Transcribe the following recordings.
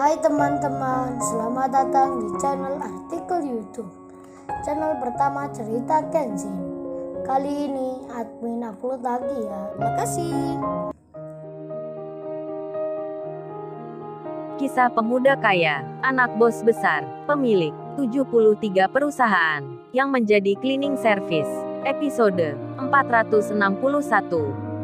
Hai teman-teman, selamat datang di channel artikel YouTube. Channel pertama cerita Kenshin. Kali ini admin upload lagi ya. Makasih. Kisah pemuda kaya, anak bos besar, pemilik 73 perusahaan, yang menjadi cleaning service. Episode 461.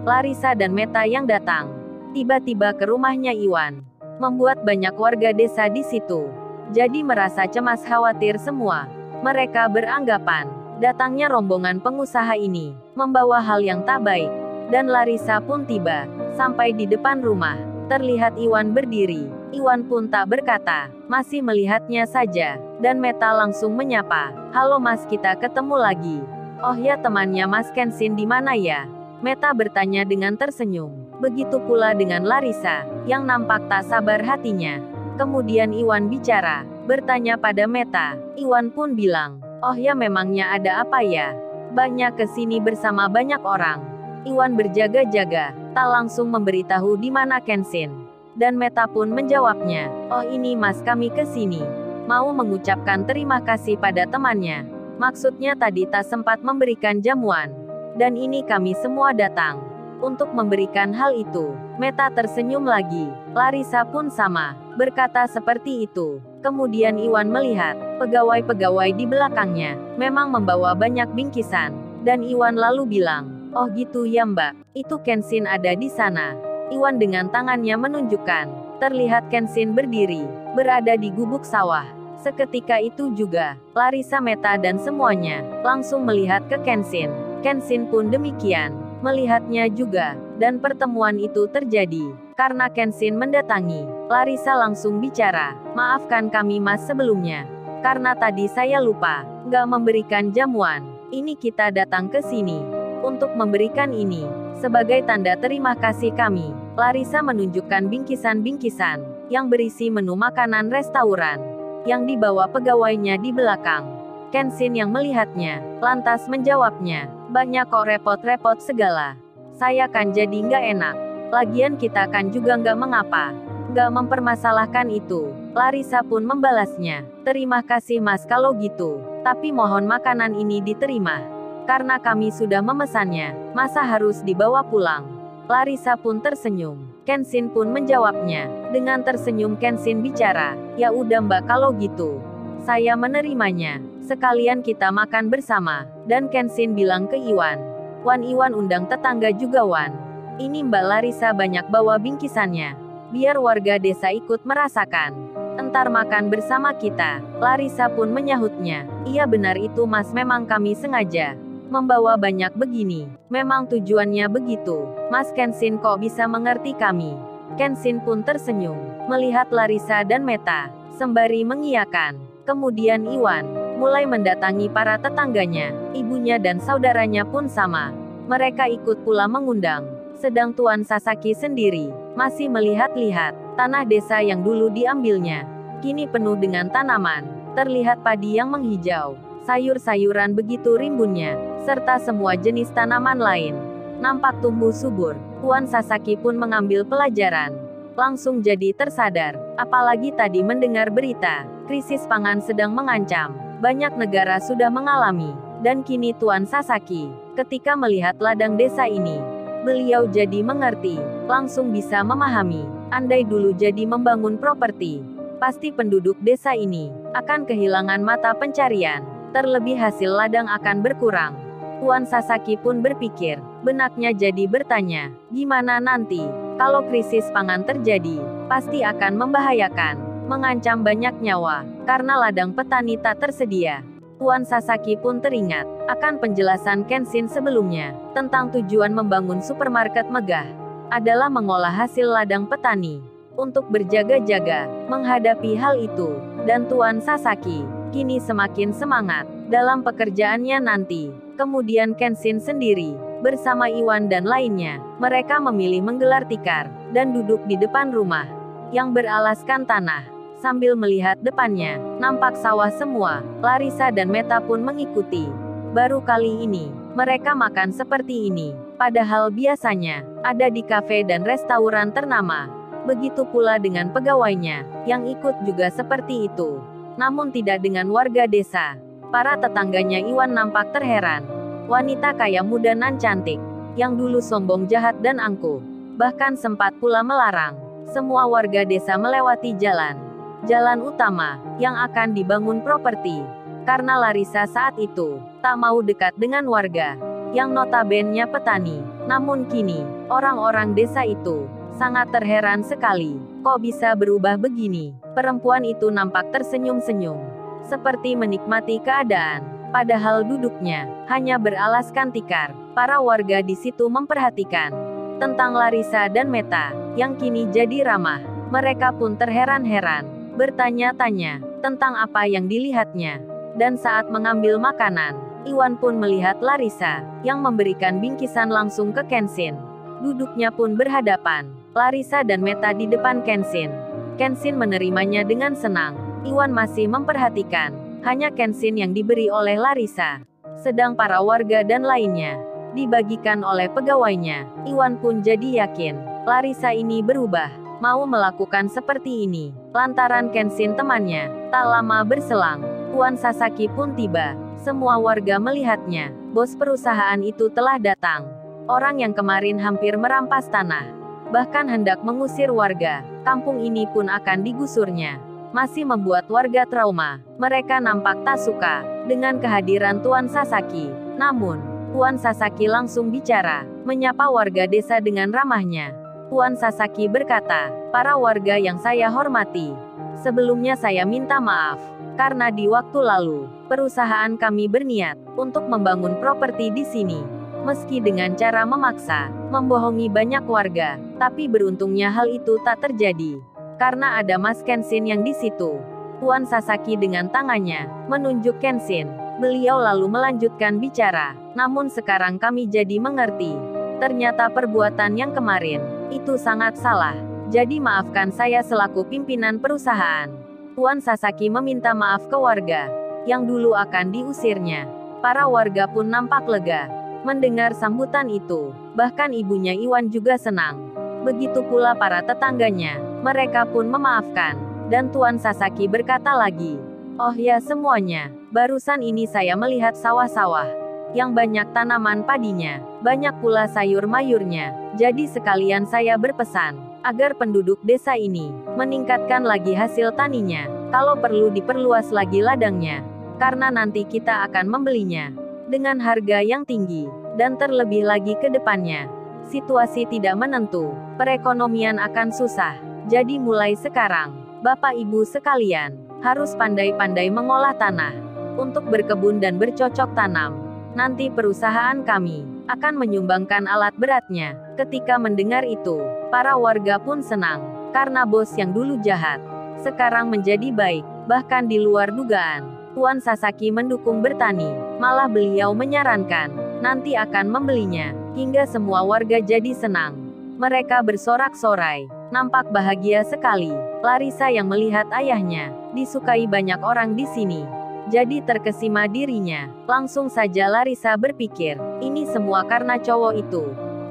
Larissa dan Meta yang datang tiba-tiba ke rumahnya Iwan, membuat banyak warga desa di situ jadi merasa cemas khawatir semua. Mereka beranggapan datangnya rombongan pengusaha ini membawa hal yang tak baik. Dan Larissa pun tiba sampai di depan rumah. Terlihat Iwan berdiri. Iwan pun tak berkata, masih melihatnya saja. Dan Meta langsung menyapa, "Halo Mas, kita ketemu lagi." "Oh ya, temannya Mas Kenshin di mana ya?" Meta bertanya dengan tersenyum. Begitu pula dengan Larissa, yang nampak tak sabar hatinya. Kemudian Iwan bicara, bertanya pada Meta. Iwan pun bilang, "Oh ya, memangnya ada apa ya? Banyak kesini bersama banyak orang." Iwan berjaga-jaga, tak langsung memberitahu di mana Kenshin. Dan Meta pun menjawabnya, "Oh ini Mas, kami kesini mau mengucapkan terima kasih pada temannya. Maksudnya tadi tak sempat memberikan jamuan. Dan ini kami semua datang untuk memberikan hal itu." Meta tersenyum lagi. Larissa pun sama, berkata seperti itu. Kemudian Iwan melihat pegawai-pegawai di belakangnya memang membawa banyak bingkisan. Dan Iwan lalu bilang, "Oh gitu ya Mbak, itu Kenshin ada di sana." Iwan dengan tangannya menunjukkan. Terlihat Kenshin berdiri, berada di gubuk sawah. Seketika itu juga, Larissa, Meta dan semuanya langsung melihat ke Kenshin. Kenshin pun demikian, melihatnya juga. Dan pertemuan itu terjadi karena Kenshin mendatangi. Larissa langsung bicara, "Maafkan kami Mas sebelumnya. Karena tadi saya lupa, nggak memberikan jamuan. Ini kita datang ke sini untuk memberikan ini sebagai tanda terima kasih kami." Larissa menunjukkan bingkisan-bingkisan yang berisi menu makanan restoran yang dibawa pegawainya di belakang. Kenshin yang melihatnya, lantas menjawabnya, "Banyak kok, repot-repot segala. Saya kan jadi nggak enak. Lagian kita kan juga nggak mengapa. Nggak mempermasalahkan itu." Larissa pun membalasnya, "Terima kasih Mas kalau gitu. Tapi mohon makanan ini diterima. Karena kami sudah memesannya, masa harus dibawa pulang?" Larissa pun tersenyum. Kenshin pun menjawabnya. Dengan tersenyum Kenshin bicara, "Ya udah Mbak kalau gitu. Saya menerimanya. Sekalian kita makan bersama." Dan Kenshin bilang ke Iwan, "Wan, Iwan undang tetangga juga Wan. Ini Mbak Larissa banyak bawa bingkisannya. Biar warga desa ikut merasakan. Entar makan bersama kita." Larissa pun menyahutnya, "Iya benar itu Mas, memang kami sengaja membawa banyak begini. Memang tujuannya begitu. Mas Kenshin kok bisa mengerti kami?" Kenshin pun tersenyum, melihat Larissa dan Meta, sembari mengiyakan. Kemudian Iwan mulai mendatangi para tetangganya, ibunya dan saudaranya pun sama. Mereka ikut pula mengundang. Sedang Tuan Sasaki sendiri masih melihat-lihat tanah desa yang dulu diambilnya. Kini penuh dengan tanaman, terlihat padi yang menghijau, sayur-sayuran begitu rimbunnya, serta semua jenis tanaman lain nampak tumbuh subur. Tuan Sasaki pun mengambil pelajaran. Langsung jadi tersadar, apalagi tadi mendengar berita krisis pangan sedang mengancam. Banyak negara sudah mengalami. Dan kini Tuan Sasaki, ketika melihat ladang desa ini, beliau jadi mengerti, langsung bisa memahami. Andai dulu jadi membangun properti, pasti penduduk desa ini akan kehilangan mata pencarian. Terlebih hasil ladang akan berkurang. Tuan Sasaki pun berpikir, benaknya jadi bertanya, gimana nanti kalau krisis pangan terjadi? Pasti akan membahayakan, mengancam banyak nyawa, karena ladang petani tak tersedia. Tuan Sasaki pun teringat akan penjelasan Kenshin sebelumnya tentang tujuan membangun supermarket megah adalah mengolah hasil ladang petani untuk berjaga-jaga menghadapi hal itu. Dan Tuan Sasaki kini semakin semangat dalam pekerjaannya nanti. Kemudian Kenshin sendiri bersama Iwan dan lainnya, mereka memilih menggelar tikar dan duduk di depan rumah yang beralaskan tanah. Sambil melihat depannya, nampak sawah semua. Larissa dan Meta pun mengikuti. Baru kali ini mereka makan seperti ini. Padahal biasanya ada di kafe dan restoran ternama. Begitu pula dengan pegawainya, yang ikut juga seperti itu. Namun tidak dengan warga desa. Para tetangganya Iwan nampak terheran. Wanita kaya muda nan cantik, yang dulu sombong jahat dan angkuh, bahkan sempat pula melarang semua warga desa melewati jalan utama yang akan dibangun properti. Karena Larissa saat itu tak mau dekat dengan warga yang notabene petani. Namun kini, orang-orang desa itu sangat terheran sekali. Kok bisa berubah begini? Perempuan itu nampak tersenyum-senyum, seperti menikmati keadaan. Padahal duduknya hanya beralaskan tikar. Para warga di situ memperhatikan tentang Larissa dan Meta, yang kini jadi ramah. Mereka pun terheran-heran, bertanya-tanya tentang apa yang dilihatnya. Dan saat mengambil makanan, Iwan pun melihat Larissa, yang memberikan bingkisan langsung ke Kenshin. Duduknya pun berhadapan, Larissa dan Meta di depan Kenshin. Kenshin menerimanya dengan senang. Iwan masih memperhatikan hanya Kenshin yang diberi oleh Larissa. Sedang para warga dan lainnya dibagikan oleh pegawainya. Iwan pun jadi yakin, Larissa ini berubah, mau melakukan seperti ini. Lantaran Kenshin temannya. Tak lama berselang, Tuan Sasaki pun tiba. Semua warga melihatnya. Bos perusahaan itu telah datang. Orang yang kemarin hampir merampas tanah, bahkan hendak mengusir warga kampung ini pun akan digusurnya. Masih membuat warga trauma. Mereka nampak tak suka dengan kehadiran Tuan Sasaki. Namun, Tuan Sasaki langsung bicara, menyapa warga desa dengan ramahnya. Tuan Sasaki berkata, "Para warga yang saya hormati, sebelumnya saya minta maaf, karena di waktu lalu, perusahaan kami berniat untuk membangun properti di sini. Meski dengan cara memaksa, membohongi banyak warga, tapi beruntungnya hal itu tak terjadi. Karena ada Mas Kenshin yang di situ." Tuan Sasaki dengan tangannya menunjuk Kenshin. Beliau lalu melanjutkan bicara, "Namun sekarang kami jadi mengerti. Ternyata perbuatan yang kemarin itu sangat salah. Jadi maafkan saya selaku pimpinan perusahaan." Tuan Sasaki meminta maaf ke warga yang dulu akan diusirnya. Para warga pun nampak lega mendengar sambutan itu. Bahkan ibunya Iwan juga senang. Begitu pula para tetangganya. Mereka pun memaafkan. Dan Tuan Sasaki berkata lagi, "Oh ya semuanya, barusan ini saya melihat sawah-sawah yang banyak tanaman padinya, banyak pula sayur mayurnya. Jadi sekalian saya berpesan, agar penduduk desa ini meningkatkan lagi hasil taninya. Kalau perlu diperluas lagi ladangnya, karena nanti kita akan membelinya dengan harga yang tinggi. Dan terlebih lagi ke depannya, situasi tidak menentu, perekonomian akan susah. Jadi mulai sekarang, Bapak Ibu sekalian, harus pandai-pandai mengolah tanah untuk berkebun dan bercocok tanam. Nanti perusahaan kami akan menyumbangkan alat beratnya." Ketika mendengar itu, para warga pun senang, karena bos yang dulu jahat, sekarang menjadi baik, bahkan di luar dugaan. Tuan Sasaki mendukung bertani, malah beliau menyarankan, nanti akan membelinya, hingga semua warga jadi senang. Mereka bersorak-sorai, nampak bahagia sekali. Larissa yang melihat ayahnya disukai banyak orang di sini, jadi terkesima dirinya. Langsung saja Larissa berpikir, ini semua karena cowok itu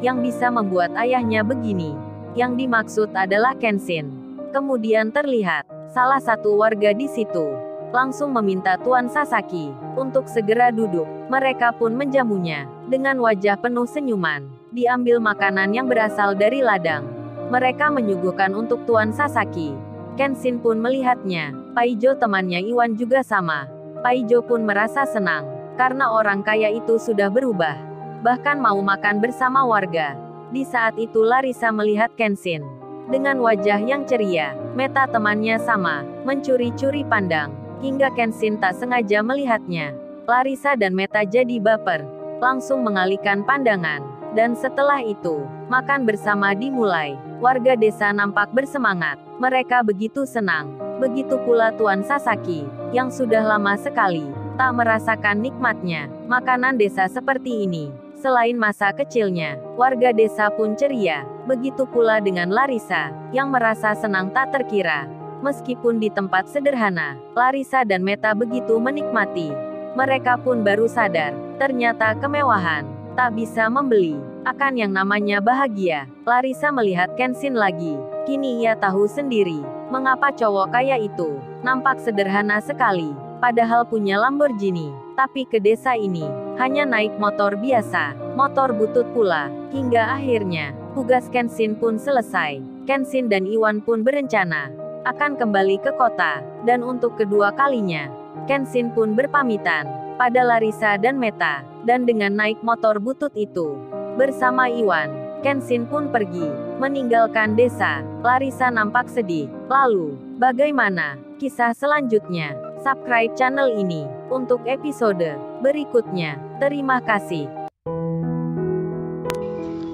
yang bisa membuat ayahnya begini. Yang dimaksud adalah Kenshin. Kemudian terlihat salah satu warga di situ langsung meminta Tuan Sasaki untuk segera duduk. Mereka pun menjamunya dengan wajah penuh senyuman. Diambil makanan yang berasal dari ladang. Mereka menyuguhkan untuk Tuan Sasaki. Kenshin pun melihatnya. Paijo temannya Iwan juga sama. Paijo pun merasa senang, karena orang kaya itu sudah berubah. Bahkan mau makan bersama warga. Di saat itu Larissa melihat Kenshin dengan wajah yang ceria. Meta temannya sama, mencuri-curi pandang, hingga Kenshin tak sengaja melihatnya. Larissa dan Meta jadi baper, langsung mengalihkan pandangan. Dan setelah itu, makan bersama dimulai. Warga desa nampak bersemangat. Mereka begitu senang. Begitu pula Tuan Sasaki, yang sudah lama sekali tak merasakan nikmatnya makanan desa seperti ini. Selain masa kecilnya, warga desa pun ceria. Begitu pula dengan Larissa, yang merasa senang tak terkira. Meskipun di tempat sederhana, Larissa dan Meta begitu menikmati. Mereka pun baru sadar, ternyata kemewahan tak bisa membeli akan yang namanya bahagia. Larissa melihat Kenshin lagi. Kini ia tahu sendiri mengapa cowok kaya itu nampak sederhana sekali, padahal punya Lamborghini. Tapi ke desa ini hanya naik motor biasa, motor butut pula. Hingga akhirnya tugas Kenshin pun selesai. Kenshin dan Iwan pun berencana akan kembali ke kota, dan untuk kedua kalinya Kenshin pun berpamitan pada Larissa dan Meta, dan dengan naik motor butut itu bersama Iwan, Kenshin pun pergi meninggalkan desa. Larissa nampak sedih. Lalu, bagaimana kisah selanjutnya? Subscribe channel ini untuk episode berikutnya. Terima kasih.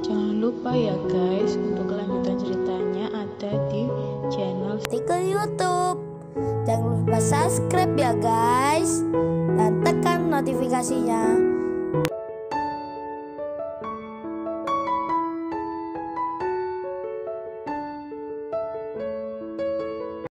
Jangan lupa ya guys, untuk kelanjutan ceritanya ada di channel Artikel YouTube. Jangan lupa subscribe ya guys, dan tekan notifikasinya